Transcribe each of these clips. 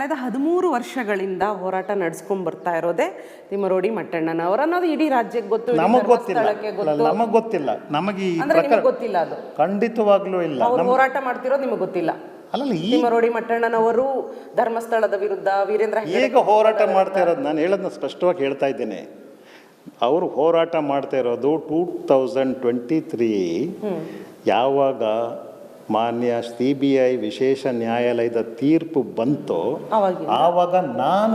ಕಳೆದ 13 ವರ್ಷಗಳಿಂದ ಹೋರಾಟ ನಡೆಸ್ಕೊಂಡ್ ಬರ್ತಾ ಇರೋದೇ ತಿಮ್ಮರೋಡಿ ಮಟ್ಟಣ್ಣನವರು ಅನ್ನೋದು ಇಡೀ ರಾಜ್ಯಕ್ಕೆ ಗೊತ್ತು, ನಮಗೆ ಗೊತ್ತಿಲ್ಲ. ನಮಗೆ ಗೊತ್ತಿಲ್ಲ. ಅದು ಖಂಡಿತವಾಗ್ಲೂ ಇಲ್ಲ. ಅವ್ರು ಹೋರಾಟ ಮಾಡ್ತಿರೋದು ನಿಮಗೆ ಗೊತ್ತಿಲ್ಲ. ತಿಮ್ಮರೋಡಿ ಮಟ್ಟಣ್ಣನವರು ಧರ್ಮಸ್ಥಳದ ವಿರುದ್ಧ ವೀರೇಂದ್ರ ಈಗ ಹೋರಾಟ ಮಾಡ್ತಾ ಇರೋದು, ನಾನು ಹೇಳೋದನ್ನ ಸ್ಪಷ್ಟವಾಗಿ ಹೇಳ್ತಾ ಇದ್ದೇನೆ. ಅವರು ಹೋರಾಟ ಮಾಡ್ತಾ ಇರೋದು 2023 ಯಾವಾಗ ಮಾನ್ಯ CBI ವಿಶೇಷ ನ್ಯಾಯಾಲಯದ ತೀರ್ಪು ಬಂತೋ ಆವಾಗ ನಾನು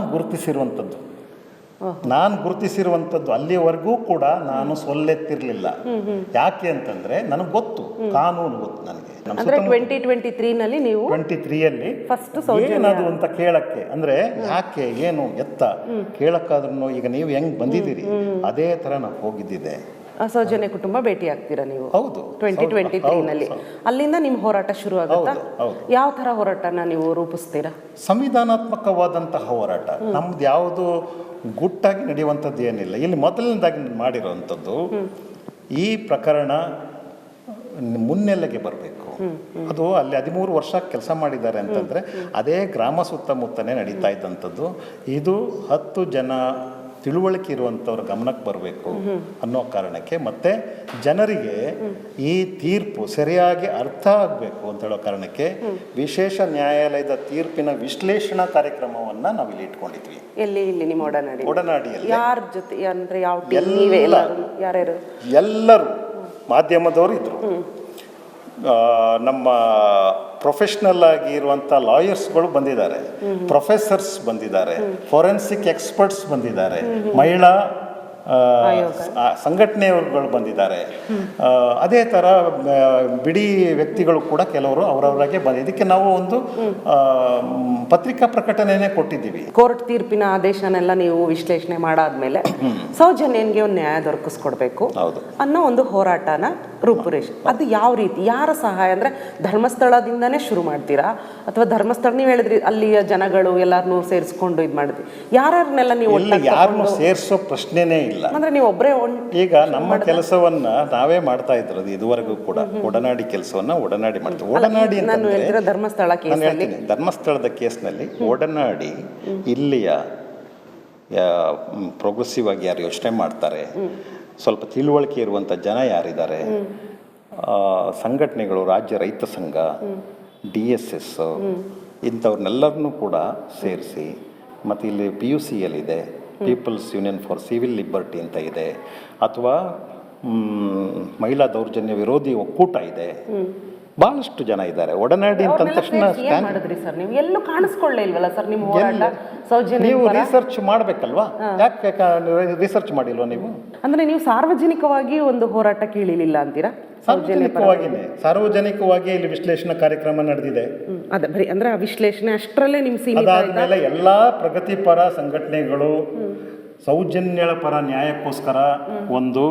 ಗುರುತಿಸಿರುವಂಥದ್ದು ಅಲ್ಲಿವರೆಗೂ ಕೂಡ ನಾನು ಸೊಲ್ಲೆತ್ತಿರಲಿಲ್ಲ. ಯಾಕೆ ಅಂತಂದ್ರೆ ನನಗೆ ಗೊತ್ತು, ಕಾನೂನು ಗೊತ್ತು ನನಗೆ. 2023 ನೀವು 23ಯಲ್ಲಿ ಏನದು ಅಂತ ಕೇಳಕ್ಕೆ, ಅಂದ್ರೆ ಯಾಕೆ ಏನು ಎತ್ತ ಕೇಳಕ್ಕಾದ್ರೂ ಈಗ ನೀವು ಹೆಂಗ್ ಬಂದಿದ್ದೀರಿ ಅದೇ ತರ ನಾವು ಹೋಗಿದ್ದಿದೆ. ಸೌಜನ್ಯ ಕುಟುಂಬ ಭೇಟಿ ಆಗ್ತೀರಾ ನೀವು? ಹೌದು, 2023ನಲ್ಲಿ. ಅಲ್ಲಿಂದ ನಿಮ್ಮ ಹೋರಾಟ ಶುರು ಆಗುತ್ತಾ? ಯಾವ ತರ ಹೋರಾಟನ ನೀವು ರೂಪಿಸ್ತೀರಾ? ಸಂವಿಧಾನಾತ್ಮಕವಾದಂತಹ ಹೋರಾಟ ನಮ್ದು ಯಾವುದು ಗುಟ್ಟಾಗಿ ನಡೆಯುವಂಥದ್ದು ಏನಿಲ್ಲ. ಇಲ್ಲಿ ಮೊದಲನೇದಾಗಿ ಮಾಡಿರುವಂಥದ್ದು ಈ ಪ್ರಕರಣ ಮುನ್ನೆಲೆಗೆ ಬರಬೇಕು. ಅದು ಅಲ್ಲಿ 13 ವರ್ಷ ಕೆಲಸ ಮಾಡಿದ್ದಾರೆ ಅಂತಂದ್ರೆ ಅದೇ ಗ್ರಾಮ ಸುತ್ತಮುತ್ತನೇ ನಡೀತಾ ಇದ್ದಂಥದ್ದು. ಇದು 10 ಜನ ತಿಳುವಳಿಕೆ ಇರುವಂಥವ್ರ ಗಮನಕ್ಕೆ ಬರಬೇಕು ಅನ್ನೋ ಕಾರಣಕ್ಕೆ, ಮತ್ತೆ ಜನರಿಗೆ ಈ ತೀರ್ಪು ಸರಿಯಾಗಿ ಅರ್ಥ ಆಗಬೇಕು ಅಂತ ಹೇಳೋ ಕಾರಣಕ್ಕೆ ವಿಶೇಷ ನ್ಯಾಯಾಲಯದ ತೀರ್ಪಿನ ವಿಶ್ಲೇಷಣಾ ಕಾರ್ಯಕ್ರಮವನ್ನ ನಾವು ಇಲ್ಲಿ ಇಟ್ಕೊಂಡಿದ್ವಿ. ಇಲ್ಲಿ ನಿಮ್ಮ ಒಡನಾಡಿಯಲ್ಲಿ ಯಾರ ಜೊತೆ ಅಂದ್ರೆ ಎಲ್ಲರೂ ಮಾಧ್ಯಮದವರು ಇದ್ರು, ನಮ್ಮ ಪ್ರೊಫೆಷ್ನಲ್ ಆಗಿ ಇರುವಂಥ ಲಾಯರ್ಸ್ಗಳು ಬಂದಿದ್ದಾರೆ, ಪ್ರೊಫೆಸರ್ಸ್ ಬಂದಿದ್ದಾರೆ, ಫೋರೆನ್ಸಿಕ್ ಎಕ್ಸ್ಪರ್ಟ್ಸ್ ಬಂದಿದ್ದಾರೆ, ಮಹಿಳಾ ಸಂಘಟನೆಯವರು ಬಂದಿದ್ದಾರೆ. ಅದೇ ಥರ ಬಿಡಿ ವ್ಯಕ್ತಿಗಳು ಕೂಡ ಕೆಲವರು ಅವರವರಾಗೆ ಇದಕ್ಕೆ ನಾವು ಒಂದು ಪತ್ರಿಕಾ ಪ್ರಕಟಣೆನೇ ಕೊಟ್ಟಿದ್ದೀವಿ. ಕೋರ್ಟ್ ತೀರ್ಪಿನ ಆದೇಶನೆಲ್ಲ ನೀವು ವಿಶ್ಲೇಷಣೆ ಮಾಡಾದ್ಮೇಲೆ ಸೌಜನ್ಯನ್ಗೆ ಒಂದು ನ್ಯಾಯ ದೊರಕಿಸ್ಕೊಡ್ಬೇಕು ಅನ್ನೋ ಒಂದು ಹೋರಾಟನ ರೂಪುರೇಷೆ. ಅದು ಯಾವ ರೀತಿ, ಯಾರ ಸಹಾಯ ಅಂದ್ರೆ ಧರ್ಮಸ್ಥಳದಿಂದನೇ ಶುರು ಮಾಡ್ತೀರಾ ಅಥವಾ ಧರ್ಮಸ್ಥಳ ನೀವು ಹೇಳಿದ್ರಿ ಅಲ್ಲಿಯ ಜನಗಳು ಎಲ್ಲಾರನ್ನೂ ಸೇರಿಸ್ಕೊಂಡು ಇದು ಮಾಡಿದ್ರಿ, ಯಾರನ್ನೆಲ್ಲ ನೀವು ಯಾರನ್ನೂ ಸೇರಿಸೋ ಪ್ರಶ್ನೆನೇ ಇಲ್ಲ. ಅಂದ್ರೆ ನೀವು ಒಬ್ಬರೇ ಈಗ ನಮ್ಮ ಕೆಲಸವನ್ನ ನಾವೇ ಮಾಡ್ತಾ ಇದ್ರದು ಇದುವರೆಗೂ ಕೂಡ. ಒಡನಾಡಿ ಕೆಲಸವನ್ನ ಒಡನಾಡಿ ಮಾಡ್ತೀವಿ. ಒಡನಾಡಿ ಅಂತಂದ್ರೆ ಧರ್ಮಸ್ಥಳದ ಕೇಸ್ನಲ್ಲಿ ಒಡನಾಡಿ ಇಲ್ಲಿಯ ಪ್ರೋಗ್ರೆಸಿವ್ ಆಗಿ ಯಾರು ಯೋಚನೆ ಮಾಡ್ತಾರೆ, ಸ್ವಲ್ಪ ತಿಳುವಳಿಕೆ ಇರುವಂಥ ಜನ ಯಾರಿದ್ದಾರೆ, ಸಂಘಟನೆಗಳು, ರಾಜ್ಯ ರೈತ ಸಂಘ, DSS ಇಂಥವ್ರನ್ನೆಲ್ಲರನ್ನೂ ಕೂಡ ಸೇರಿಸಿ, ಮತ್ತು ಇಲ್ಲಿ PUCL people's union for civil liberty ಅಂತ ಇದೆ, ಅಥವಾ ಮಹಿಳಾ ದೌರ್ಜನ್ಯ ವಿರೋಧಿ ಒಕ್ಕೂಟ ಇದೆ, ಬಹಳಷ್ಟು ಜನ ಇದ್ದಾರೆ. ಒಡನಾಡಿ ಅಂತ ತಕ್ಷಣ ಎಲ್ಲೂ ಕಾಣಿಸ್ಕೊಳ್ಳೇ ಇಲ್ವಲ್ಲ ಸರ್ ನಿಮ್ಮ ಹೋರಾಟ? ನೀವು ರಿಸರ್ಚ್ ಮಾಡ್ಬೇಕಲ್ವಾ? ಯಾಕೆ ರಿಸರ್ಚ್ ಮಾಡಿಲ್ವಾ ನೀವು? ಅಂದ್ರೆ ನೀವು ಸಾರ್ವಜನಿಕವಾಗಿ ಒಂದು ಹೋರಾಟ ಕೇಳಿಲಿಲ್ಲ ಅಂತೀರಾ? ಸಾರ್ವಜನಿಕವಾಗಿ ಇಲ್ಲಿ ವಿಶ್ಲೇಷಣಾ ಕಾರ್ಯಕ್ರಮ ನಡೆದಿದೆ. ಅದೇ ಬರೀ ಅಂದ್ರೆ ಆ ವಿಶ್ಲೇಷಣೆ ಅಷ್ಟರಲ್ಲೇ ನಿಮ್ ಸೀಮಿತ. ಅದಾದ್ಮೇಲೆ ಎಲ್ಲಾ ಪ್ರಗತಿಪರ ಸಂಘಟನೆಗಳು ಸೌಜನ್ಯಳ ಪರ ನ್ಯಾಯಕ್ಕೋಸ್ಕರ ಒಂದು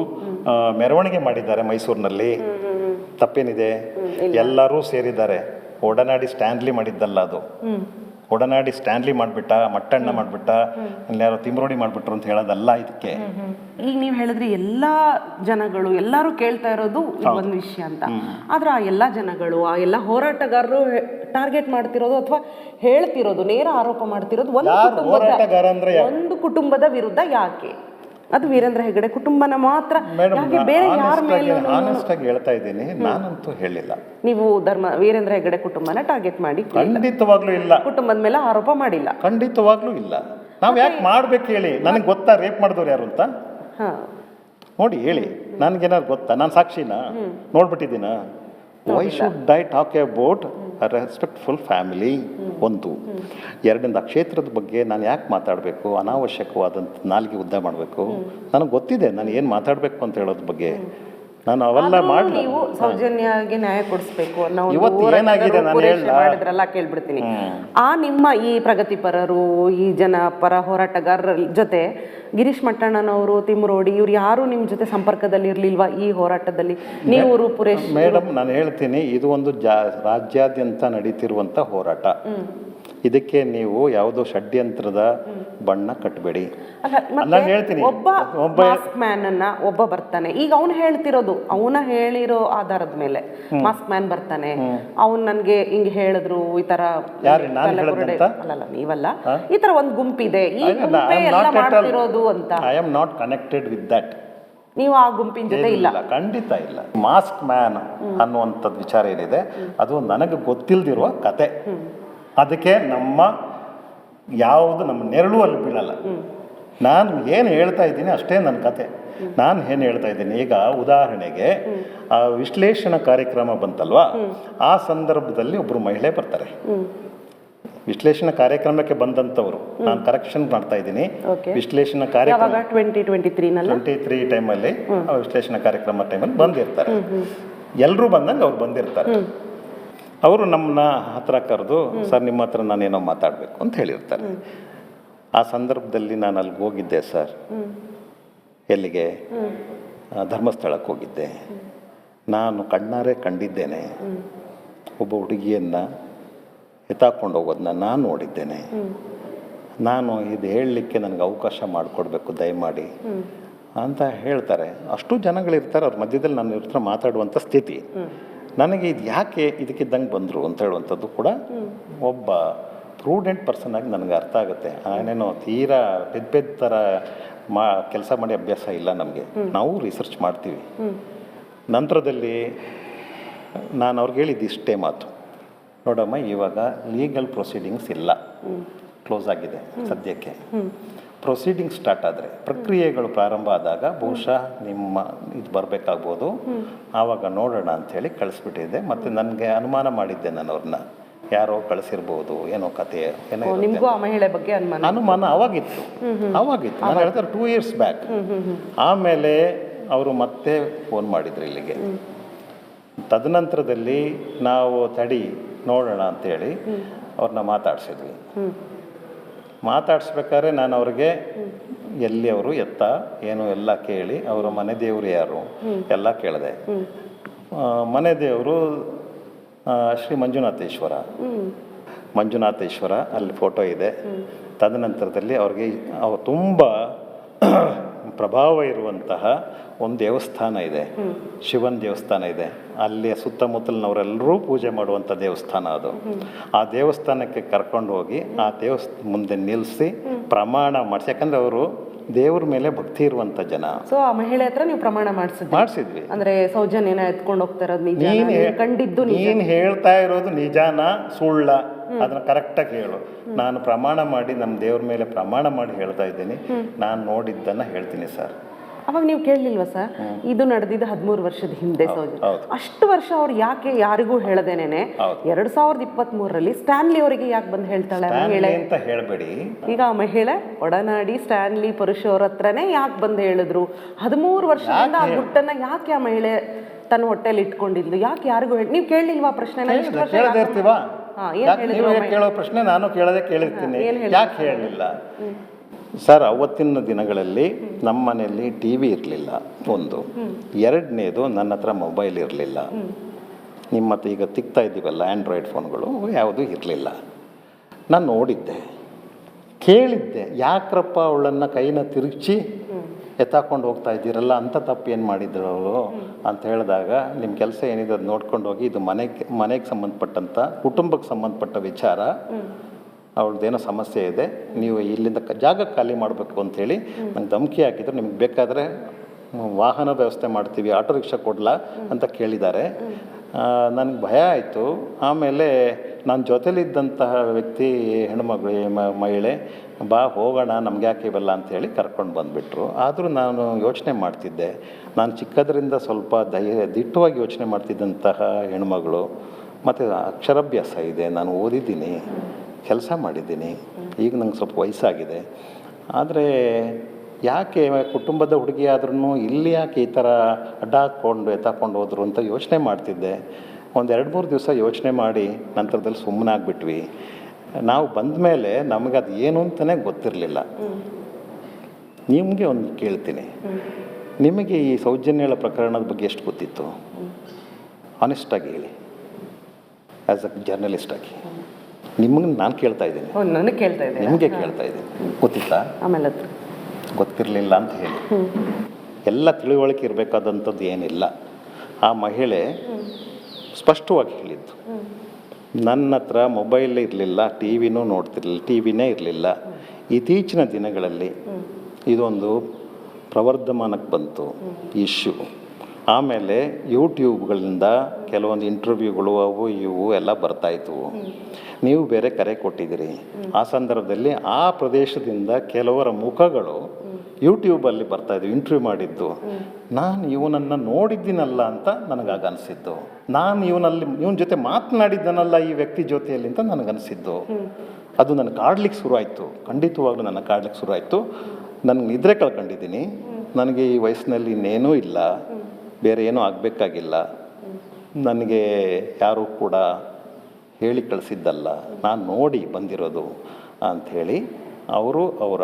ಮೆರವಣಿಗೆ ಮಾಡಿದ್ದಾರೆ ಮೈಸೂರಿನಲ್ಲಿ. ತಪ್ಪೇನಿದೆ? ಎಲ್ಲರೂ ಸೇರಿದ್ದಾರೆ. ಒಡನಾಡಿ ಸ್ಟ್ಯಾನ್ಲಿ ಮಾಡಿದ್ದಲ್ಲ ಅದು. ಒಡನಾಡಿ ಸ್ಟ್ಯಾನ್ಲಿ ಮಾಡಿಬಿಟ್ಟ, ಮಟ್ಟಣ್ಣ ಮಾಡಿಬಿಟ್ಟ, ಯಾರೋ ತಿಮ್ಮರೋಡಿ ಮಾಡಿಬಿಟ್ರು ಅಂತ ಹೇಳೋದಲ್ಲ. ಇದಕ್ಕೆ ಈಗ ನೀವು ಹೇಳಿದ್ರಿ ಎಲ್ಲಾ ಜನಗಳು ಎಲ್ಲರೂ ಕೇಳ್ತಾ ಇರೋದು ಒಂದು ವಿಷಯ ಅಂತ. ಆದ್ರೆ ಆ ಎಲ್ಲಾ ಜನಗಳು, ಆ ಎಲ್ಲ ಹೋರಾಟಗಾರರು ಟಾರ್ಗೆಟ್ ಮಾಡ್ತಿರೋದು ಅಥವಾ ಹೇಳ್ತಿರೋದು, ನೇರ ಆರೋಪ ಮಾಡ್ತಿರೋದು ಒಂದು ಕುಟುಂಬದ ವಿರುದ್ಧ. ಯಾಕೆ ಅದು ವೀರೇಂದ್ರ ಹೆಗ್ಗಡೆ ಕುಟುಂಬನ ಮಾತ್ರ? ಬೇರೆ ಯಾರ ಮೇಲೆ? ಆನೆಸ್ಟ್ ಆಗಿ ಹೇಳ್ತಾ ಇದ್ದೀನಿ, ನಾನಂತೂ ಹೇಳಿಲ್ಲ. ನೀವು ವೀರೇಂದ್ರ ಹೆಗ್ಗಡೆ ಕುಟುಂಬನ ಟಾರ್ಗೆಟ್ ಮಾಡಿ ಖಂಡಿತವಾಗ್ಲೂ ಇಲ್ಲ. ಕುಟುಂಬದ ಮೇಲೆ ಆರೋಪ ಮಾಡಿಲ್ಲ. ಖಂಡಿತವಾಗ್ಲೂ ಇಲ್ಲ. ನಾವ್ ಯಾಕೆ ಮಾಡ್ಬೇಕು ಹೇಳಿ? ನನಗೆ ಗೊತ್ತಾ ರೇಪ್ ಮಾಡಿದವ್ರು ಯಾರು ಅಂತ? ನೋಡಿ ಹೇಳಿ, ನನ್ಗೇನಾದ್ರು ಗೊತ್ತಾ? ನಾನು ಸಾಕ್ಷಿನ ನೋಡ್ಬಿಟ್ಟಿದ್ದೀನ? Why should I talk about respectful family? ಒಂದು. ಎರಡರಿಂದ ಕ್ಷೇತ್ರದ ಬಗ್ಗೆ ನಾನು ಯಾಕೆ ಮಾತಾಡಬೇಕು? ಅನಾವಶ್ಯಕವಾದಂಥ ನಾಲ್ಗೆ ಉದ್ದ ಮಾಡಬೇಕು? ನನಗೆ ಗೊತ್ತಿದೆ ನಾನು ಏನು ಮಾತಾಡಬೇಕು ಅಂತ ಹೇಳೋದ್ರ ಬಗ್ಗೆ. ನಾನು ಅವೆಲ್ಲ ಮಾಡಿ ನೀವು ಸೌಜನ್ಯಗೆ ನ್ಯಾಯ ಕೊಡಿಸ್ಬೇಕು ಅನ್ನೋ ಇವತ್ತು ಏನಾಗಿದೆ ನಾನು ಹೇಳಿದ್ರಲ್ಲ, ಕೇಳ್ಬಿಡ್ತೀನಿ. ಆ ನಿಮ್ಮ ಈ ಪ್ರಗತಿಪರರು, ಈ ಜನ ಪರ ಹೋರಾಟಗಾರರ ಜೊತೆ ಗಿರೀಶ್ ಮಟ್ಟಣ್ಣನವರು, ತಿಮ್ಮರೋಡಿ ಇವ್ರು ಯಾರು ನಿಮ್ಮ ಜೊತೆ ಸಂಪರ್ಕದಲ್ಲಿ ಇರ್ಲಿಲ್ವಾ ಈ ಹೋರಾಟದಲ್ಲಿ? ನೀವು ಮೇಡಮ್, ನಾನು ಹೇಳ್ತೀನಿ, ಇದು ಒಂದು ರಾಜ್ಯಾದ್ಯಂತ ನಡೀತಿರುವಂಥ ಹೋರಾಟ. ಇದಕ್ಕೆ ನೀವು ಯಾವುದೋ ಷಡ್ಯಂತ್ರದ ಬಣ್ಣ ಕಟ್ಟಬೇಡಿ. ಅಲ್ಲ ನಾನು ಹೇಳ್ತೀನಿ, ಒಬ್ಬ ಮಾಸ್ಕ್ ಮ್ಯಾನ್ ಅನ್ನ ಒಬ್ಬ ಬರ್ತಾನೆ, ಈಗ ಅವ್ನು ಹೇಳ್ತಿರೋದು ಅವನ ಹೇಳಿರೋ ಆಧಾರದ ಮೇಲೆ ಮಾಸ್ಕ್ ಮ್ಯಾನ್ ಬರ್ತಾನೆ, ಅವ್ನು ನನ್ಗೆ ಹಿಂಗ್ ಹೇಳಿದ್ರು ಈ ತರ, ಅಲ್ಲಲ್ಲ ನೀವಲ್ಲ, ಈ ತರ ಒಂದು ಗುಂಪಿದೆ, ಈ ಗುಂಪೇ ಎಲ್ಲ ಮಾಡ್ತಿರೋದು ಅಂತ. I am not connected with that. ನೀವು ಆ ಗುಂಪಿನ ಜೊತೆ ಇಲ್ಲ? ಖಂಡಿತ ಇಲ್ಲ. ಮಾಸ್ಕ್ ಮ್ಯಾನ್ ಅನ್ನುವಂಥದ್ದು ವಿಚಾರ ಏನಿದೆ ಅದು ನನಗೆ ಗೊತ್ತಿಲ್ದಿರುವ ಕತೆ. ಅದಕ್ಕೆ ಯಾವುದು ನಮ್ಮ ನೆರಳು ಅಲ್ಲಿ ಬೀಳಲ್ಲ. ನಾನು ಏನು ಹೇಳ್ತಾ ಇದ್ದೀನಿ ಅಷ್ಟೇ ನನ್ನ ಕತೆ. ನಾನು ಏನು ಹೇಳ್ತಾ ಇದ್ದೀನಿ, ಈಗ ಉದಾಹರಣೆಗೆ ಆ ವಿಶ್ಲೇಷಣಾ ಕಾರ್ಯಕ್ರಮ ಬಂತಲ್ವಾ, ಆ ಸಂದರ್ಭದಲ್ಲಿ ಒಬ್ಬರು ಮಹಿಳೆ ಬರ್ತಾರೆ. ವಿಶ್ಲೇಷಣಾ ಕಾರ್ಯಕ್ರಮಕ್ಕೆ ಬಂದಂಥವ್ರು, ನಾನು ಕರೆಕ್ಷನ್ ಮಾಡ್ತಾ ಇದ್ದೀನಿ, ವಿಶ್ಲೇಷಣಾ ಕಾರ್ಯಕ್ರಮ 2023 ಟೈಮಲ್ಲಿ, ವಿಶ್ಲೇಷಣಾ ಕಾರ್ಯಕ್ರಮ ಟೈಮಲ್ಲಿ ಬಂದಿರ್ತಾರೆ. ಎಲ್ಲರೂ ಬಂದಂಗೆ ಅವ್ರು ಬಂದಿರ್ತಾರೆ. ಅವರು ನಮ್ಮನ್ನ ಹತ್ರ ಕರೆದು, ಸರ್ ನಿಮ್ಮ ಹತ್ರ ನಾನೇನೋ ಮಾತಾಡಬೇಕು ಅಂತ ಹೇಳಿರ್ತಾರೆ. ಆ ಸಂದರ್ಭದಲ್ಲಿ ನಾನು ಅಲ್ಲಿಗೆ ಹೋಗಿದ್ದೆ ಸರ್. ಎಲ್ಲಿಗೆ? ಧರ್ಮಸ್ಥಳಕ್ಕೆ ಹೋಗಿದ್ದೆ. ನಾನು ಕಣ್ಣಾರೆ ಕಂಡಿದ್ದೇನೆ. ಒಬ್ಬ ಹುಡುಗಿಯನ್ನು ಎತ್ತಾಕೊಂಡು ಹೋಗೋದನ್ನ ನಾನು ನೋಡಿದ್ದೇನೆ. ನಾನು ಇದು ಹೇಳಲಿಕ್ಕೆ ನನಗೆ ಅವಕಾಶ ಮಾಡಿಕೊಡ್ಬೇಕು ದಯಮಾಡಿ ಅಂತ ಹೇಳ್ತಾರೆ. ಅಷ್ಟು ಜನಗಳಿರ್ತಾರೆ, ಅವ್ರ ಮಧ್ಯದಲ್ಲಿ ನಾನು ಇವ್ರ ಹತ್ರ ಮಾತಾಡುವಂಥ ಸ್ಥಿತಿ. ನನಗೆ ಇದು ಯಾಕೆ ಇದಕ್ಕಿದ್ದಂಗೆ ಬಂದರು ಅಂತ ಹೇಳುವಂಥದ್ದು ಕೂಡ ಒಬ್ಬ ಪ್ರೂಡೆಂಟ್ ಪರ್ಸನ್ ಆಗಿ ನನಗೆ ಅರ್ಥ ಆಗುತ್ತೆ. ಏನೇನೋ ತೀರಾ ಪೆದ್ದ ಥರ ಕೆಲಸ ಮಾಡಿ ಅಭ್ಯಾಸ ಇಲ್ಲ ನಮಗೆ. ನಾವು ರಿಸರ್ಚ್ ಮಾಡ್ತೀವಿ. ನಂತರದಲ್ಲಿ ನಾನು ಅವ್ರಿಗೆ ಹೇಳಿದ್ದು ಇಷ್ಟೇ ಮಾತು, ನೋಡಮ್ಮ ಇವಾಗ ಲೀಗಲ್ ಪ್ರೊಸೀಡಿಂಗ್ಸ್ ಇಲ್ಲ, ಕ್ಲೋಸ್ ಆಗಿದೆ ಸದ್ಯಕ್ಕೆ. ಪ್ರೊಸೀಡಿಂಗ್ಸ್ ಸ್ಟಾರ್ಟ್ ಆದರೆ, ಪ್ರಕ್ರಿಯೆಗಳು ಪ್ರಾರಂಭ ಆದಾಗ ಬಹುಶಃ ನಿಮ್ಮ ಇದು ಬರಬೇಕಾಗ್ಬೋದು, ಆವಾಗ ನೋಡೋಣ ಅಂಥೇಳಿ ಕಳಿಸ್ಬಿಟ್ಟಿದ್ದೆ. ಮತ್ತು ನನಗೆ ಅನುಮಾನ ಮಾಡಿದ್ದೆ, ನಾನು ಅವ್ರನ್ನ ಯಾರೋ ಕಳಿಸಿರ್ಬೋದು, ಏನೋ ಕತೆ ಏನೋ. ನಿಮಗೂ ಆ ಮಹಿಳೆ ಬಗ್ಗೆ ಅನುಮಾನ ಅವಾಗಿತ್ತು. ನಾನು ಹೇಳ್ತಾರೆ 2 years ಬ್ಯಾಕ್. ಆಮೇಲೆ ಅವರು ಮತ್ತೆ ಫೋನ್ ಮಾಡಿದ್ರು ಇಲ್ಲಿಗೆ. ತದನಂತರದಲ್ಲಿ ನಾವು ತಡಿ ನೋಡೋಣ ಅಂಥೇಳಿ ಅವ್ರನ್ನ ಮಾತಾಡಿಸಿದ್ವಿ. ಮಾತಾಡಿಸ್ಬೇಕಾದ್ರೆ ನಾನು ಅವ್ರಿಗೆ ಎಲ್ಲಿ ಅವರು ಎತ್ತ ಏನು ಎಲ್ಲ ಕೇಳಿ, ಅವರ ಮನೆ ದೇವರು ಯಾರು ಎಲ್ಲ ಕೇಳಿದೆ. ಮನೆ ದೇವರು ಶ್ರೀ ಮಂಜುನಾಥೇಶ್ವರ ಅಲ್ಲಿ ಫೋಟೋ ಇದೆ. ತದನಂತರದಲ್ಲಿ ಅವ್ರಿಗೆ ತುಂಬ ಪ್ರಭಾವ ಇರುವಂತಹ ಒಂದು ದೇವಸ್ಥಾನ ಇದೆ, ಶಿವನ ದೇವಸ್ಥಾನ ಇದೆ. ಅಲ್ಲಿ ಸುತ್ತಮುತ್ತಲಿನವರೆಲ್ಲರೂ ಪೂಜೆ ಮಾಡುವಂಥ ದೇವಸ್ಥಾನ ಅದು. ಆ ದೇವಸ್ಥಾನಕ್ಕೆ ಕರ್ಕೊಂಡು ಹೋಗಿ ಆ ಮುಂದೆ ನಿಲ್ಲಿಸಿ ಪ್ರಮಾಣ ಮಾಡಿಸಿ, ಯಾಕಂದರೆ ಅವರು ದೇವ್ರ ಮೇಲೆ ಭಕ್ತಿ ಇರುವಂಥ ಜನ. ಸೊ ಆ ಮಹಿಳೆ ಹತ್ರ ನೀವು ಪ್ರಮಾಣ ಮಾಡಿಸಿದ್ವಿ. ಅಂದರೆ ಸೌಜನ್ಯನ ಎತ್ಕೊಂಡು ಹೋಗ್ತಾ ಇರೋದು ನಿಜ, ಕಂಡಿದ್ದು ನೀನು ಹೇಳ್ತಾ ಇರೋದು ನಿಜಾನ ಸುಳ್ಳ ಅದನ್ನ ಕರೆಕ್ಟಾಗಿ ಹೇಳು. ನಾನು ಪ್ರಮಾಣ ಮಾಡಿ ನಮ್ಮ ದೇವ್ರ ಮೇಲೆ ಪ್ರಮಾಣ ಮಾಡಿ ಹೇಳ್ತಾ ಇದ್ದೀನಿ, ನಾನು ನೋಡಿದ್ದನ್ನು ಹೇಳ್ತೀನಿ ಸರ್. ಅವಾಗ ನೀವು ಕೇಳಲಿಲ್ವಾ ಸರ್, ಇದು ನಡೆದಿದ್ದು 13 ವರ್ಷದ ಹಿಂದೆ ಸೌಜನ್ಯ, ಅಷ್ಟು ವರ್ಷ ಅವ್ರು ಯಾಕೆ ಯಾರಿಗೂ ಹೇಳದೇನೆ 2023ರಲ್ಲಿ ಸ್ಟ್ಯಾನ್ಲಿ ಅವರಿಗೆ ಯಾಕೆ ಬಂದು ಹೇಳ್ತಾಳೆ ಮಹಿಳೆ ಅಂತ ಹೇಳಬೇಡಿ. ಈಗ ಆ ಮಹಿಳೆ ಒಡನಾಡಿ ಸ್ಟ್ಯಾನ್ಲಿ ಪುರುಷ ಅವ್ರ ಹತ್ರನೇ ಯಾಕೆ ಬಂದು ಹೇಳಿದ್ರು? 13 ವರ್ಷದಿಂದ ಆ ಗುಟ್ಟನ್ನ ಯಾಕೆ ಆ ಮಹಿಳೆ ತನ್ನ ಹೊಟ್ಟೆಲಿ ಇಟ್ಕೊಂಡಿದ್ಲು? ಯಾಕೆ ಯಾರಿಗೂ ನೀವು ಕೇಳಲಿಲ್ವಾ ಪ್ರಶ್ನೆ? ಕೇಳೋ ಪ್ರಶ್ನೆ ನಾನು ಕೇಳಿರ್ತೀನಿ, ಯಾಕೆ ಹೇಳಲಿಲ್ಲ ಸರ್? ಅವತ್ತಿನ ದಿನಗಳಲ್ಲಿ ನಮ್ಮ ಮನೆಯಲ್ಲಿ ಟಿ ವಿ ಇರಲಿಲ್ಲ ಒಂದು. ಎರಡನೇದು ನನ್ನ ಹತ್ರ ಮೊಬೈಲ್ ಇರಲಿಲ್ಲ. ನಿಮ್ಮ ಹತ್ರ ಈಗ ತಿಕ್ತಾ ಇದ್ದೀವಲ್ಲ ಆ್ಯಂಡ್ರಾಯ್ಡ್ ಫೋನ್ಗಳು, ಯಾವುದೂ ಇರಲಿಲ್ಲ. ನಾನು ನೋಡಿದ್ದೆ, ಕೇಳಿದ್ದೆ, ಯಾಕ್ರಪ್ಪ ಅವಳನ್ನು ಕೈನ ತಿರುಗಿಸಿ ಎತ್ತಾಕೊಂಡು ಹೋಗ್ತಾ ಇದ್ದೀರಲ್ಲ, ಅಂಥ ತಪ್ಪು ಏನು ಮಾಡಿದ್ರು ಅವರು ಅಂತ ಹೇಳಿದಾಗ, ನಿಮ್ಮ ಕೆಲಸ ಏನಿದೆ ಅದು ನೋಡ್ಕೊಂಡು ಹೋಗಿ, ಇದು ಮನೆಗೆ ಸಂಬಂಧಪಟ್ಟಂಥ ಕುಟುಂಬಕ್ಕೆ ಸಂಬಂಧಪಟ್ಟ ವಿಚಾರ, ಅವಳದ್ದೇನೋ ಸಮಸ್ಯೆ ಇದೆ, ನೀವು ಇಲ್ಲಿಂದ ಜಾಗ ಖಾಲಿ ಮಾಡಬೇಕು ಅಂಥೇಳಿ ನಂಗೆ ಧಮಕಿ ಹಾಕಿದ್ರು. ನಿಮ್ಗೆ ಬೇಕಾದರೆ ವಾಹನ ವ್ಯವಸ್ಥೆ ಮಾಡ್ತೀವಿ, ಆಟೋ ರಿಕ್ಷಾ ಕೊಡಲಾ ಅಂತ ಕೇಳಿದ್ದಾರೆ. ನನಗೆ ಭಯ ಆಯಿತು. ಆಮೇಲೆ ನನ್ನ ಜೊತೆಲಿದ್ದಂತಹ ವ್ಯಕ್ತಿ ಮಹಿಳೆ, ಬಾ ಹೋಗೋಣ, ನಮ್ಗೆ ಯಾಕೆ ಇವೆಲ್ಲ ಅಂಥೇಳಿ ಕರ್ಕೊಂಡು ಬಂದುಬಿಟ್ರು. ಆದರೂ ನಾನು ಯೋಚನೆ ಮಾಡ್ತಿದ್ದೆ, ನಾನು ಚಿಕ್ಕದ್ರಿಂದ ಸ್ವಲ್ಪ ದಿಟ್ಟವಾಗಿ ಯೋಚನೆ ಮಾಡ್ತಿದ್ದಂತಹ ಹೆಣ್ಮಗಳು, ಮತ್ತು ಅಕ್ಷರಾಭ್ಯಾಸ ಇದೆ, ನಾನು ಓದಿದ್ದೀನಿ, ಕೆಲಸ ಮಾಡಿದ್ದೀನಿ, ಈಗ ನಂಗೆ ಸ್ವಲ್ಪ ವಯಸ್ಸಾಗಿದೆ. ಆದರೆ ಯಾಕೆ ಕುಟುಂಬದ ಹುಡುಗಿ ಆದ್ರೂ ಇಲ್ಲಿ ಯಾಕೆ ಈ ಥರ ಅಡ್ಡ ಹಾಕ್ಕೊಂಡು ಎತ್ತಾಕೊಂಡು ಹೋದ್ರು ಅಂತ ಯೋಚನೆ ಮಾಡ್ತಿದ್ದೆ. ಒಂದು 2-3 ದಿವಸ ಯೋಚನೆ ಮಾಡಿ ನಂತರದಲ್ಲಿ ಸುಮ್ಮನಾಗ್ಬಿಟ್ವಿ. ನಾವು ಬಂದ ಮೇಲೆ ನಮಗೆ ಅದು ಏನು ಅಂತಲೇ ಗೊತ್ತಿರಲಿಲ್ಲ. ನಿಮಗೆ ಒಂದು ಕೇಳ್ತೀನಿ, ನಿಮಗೆ ಈ ಸೌಜನ್ಯಳ ಪ್ರಕರಣದ ಬಗ್ಗೆ ಎಷ್ಟು ಗೊತ್ತಿತ್ತು? ಆನೆಸ್ಟಾಗಿ ಹೇಳಿ, ಆ್ಯಸ್ ಅ ಜರ್ನಲಿಸ್ಟಾಗಿ ನಿಮಗೆ ನಾನು ಕೇಳ್ತಾ ಇದ್ದೀನಿ, ಓ ನನಗೆ ಕೇಳ್ತಾ ಇದ್ದೀನಿ. ನಿಮಗೆ ಕೇಳ್ತಾ ಇದ್ದೀನಿ. ಗೊತ್ತಿತ್ತಾ? ಆಮೇಲೆ ಅದು ಗೊತ್ತಿರಲಿಲ್ಲ ಅಂತ ಹೇಳಿ. ಎಲ್ಲ ತಿಳುವಳಿಕೆ ಇರಬೇಕಾದಂಥದ್ದು ಏನಿಲ್ಲ. ಆ ಮಹಿಳೆ ಸ್ಪಷ್ಟವಾಗಿ ಹೇಳಿದ್ದು, ನನ್ನ ಹತ್ರ ಮೊಬೈಲ್ ಇರಲಿಲ್ಲ, ಟಿ ವಿನೂ ನೋಡ್ತಿರ್ಲಿಲ್ಲ, ಟಿ ವಿನೇ ಇರಲಿಲ್ಲ. ಇತ್ತೀಚಿನ ದಿನಗಳಲ್ಲಿ ಇದೊಂದು ಪ್ರವರ್ಧಮಾನಕ್ಕೆ ಬಂತು ಇಶ್ಯೂ. ಆಮೇಲೆ ಯೂಟ್ಯೂಬ್ಗಳಿಂದ ಕೆಲವೊಂದು ಇಂಟರ್ವ್ಯೂಗಳು ಅವು ಇವು ಎಲ್ಲ ಬರ್ತಾಯಿತ್ತು. ನೀವು ಬೇರೆ ಕರೆ ಕೊಟ್ಟಿದ್ದೀರಿ. ಆ ಸಂದರ್ಭದಲ್ಲಿ ಆ ಪ್ರದೇಶದಿಂದ ಕೆಲವರ ಮುಖಗಳು ಯೂಟ್ಯೂಬಲ್ಲಿ ಬರ್ತಾಯಿದ್ವು, ಇಂಟರ್ವ್ಯೂ ಮಾಡಿದ್ದು. ನಾನು ಇವನನ್ನು ನೋಡಿದ್ದೀನಲ್ಲ ಅಂತ ನನಗಾಗ ಅನಿಸಿದ್ದು. ನಾನು ಇವನ ಜೊತೆ ಮಾತನಾಡಿದ್ದನಲ್ಲ ಈ ವ್ಯಕ್ತಿ ಜೊತೆಯಲ್ಲಿ ಅಂತ ನನಗನ್ನಿಸಿದ್ದು. ಅದು ನನಗೆ ಕಾಡ್ಲಿಕ್ಕೆ ಶುರು ಆಯಿತು, ಖಂಡಿತವಾಗ್ಲೂ ನನಗೆ ಕಾಡ್ಲಿಕ್ಕೆ ಶುರು ಆಯಿತು. ನನಗೆ ನಿದ್ರೆ ಕಳ್ಕೊಂಡಿದ್ದೀನಿ. ನನಗೆ ಈ ವಯಸ್ಸಿನಲ್ಲಿ ಇನ್ನೇನೂ ಇಲ್ಲ, ಬೇರೆ ಏನೂ ಆಗಬೇಕಾಗಿಲ್ಲ. ನನಗೆ ಯಾರೂ ಕೂಡ ಹೇಳಿ ಕಳಿಸಿದ್ದಲ್ಲ, ನಾನು ನೋಡಿ ಬಂದಿರೋದು ಅಂಥೇಳಿ ಅವರು ಅವರ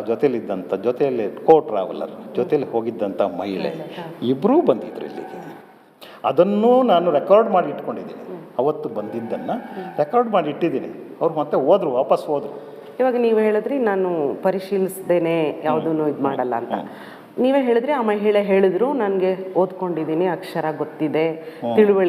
ಜೊತೆಯಲ್ಲಿ ಟ್ರಾವೆಲರ್ ಜೊತೆಯಲ್ಲಿ ಹೋಗಿದ್ದಂಥ ಮಹಿಳೆ ಇಬ್ಬರೂ ಬಂದಿದ್ರು ಇಲ್ಲಿಗೆ. ಅದನ್ನೂ ನಾನು ರೆಕಾರ್ಡ್ ಮಾಡಿ ಇಟ್ಕೊಂಡಿದ್ದೀನಿ. ಅವತ್ತು ಬಂದಿದ್ದನ್ನು ರೆಕಾರ್ಡ್ ಮಾಡಿ ಇಟ್ಟಿದ್ದೀನಿ. ಅವ್ರು ಮತ್ತೆ ಹೋದರು, ವಾಪಸ್ ಹೋದರು. ಇವಾಗ ನೀವು ಹೇಳಿದ್ರಿ ನಾನು ಪರಿಶೀಲಿಸ್ದೇನೆ ಯಾವುದೂ ಇದು ಮಾಡಲ್ಲ ಅಂತ. ನೀವೇ ಹೇಳಿದ್ರಿ ಆ ಮಹಿಳೆ ಹೇಳಿದ್ರು ನನಗೆ ಓದ್ಕೊಂಡಿದ್ದೀನಿ, ಅಕ್ಷರ ಗೊತ್ತಿದೆ, ತಿಳುವಳಿಕೆ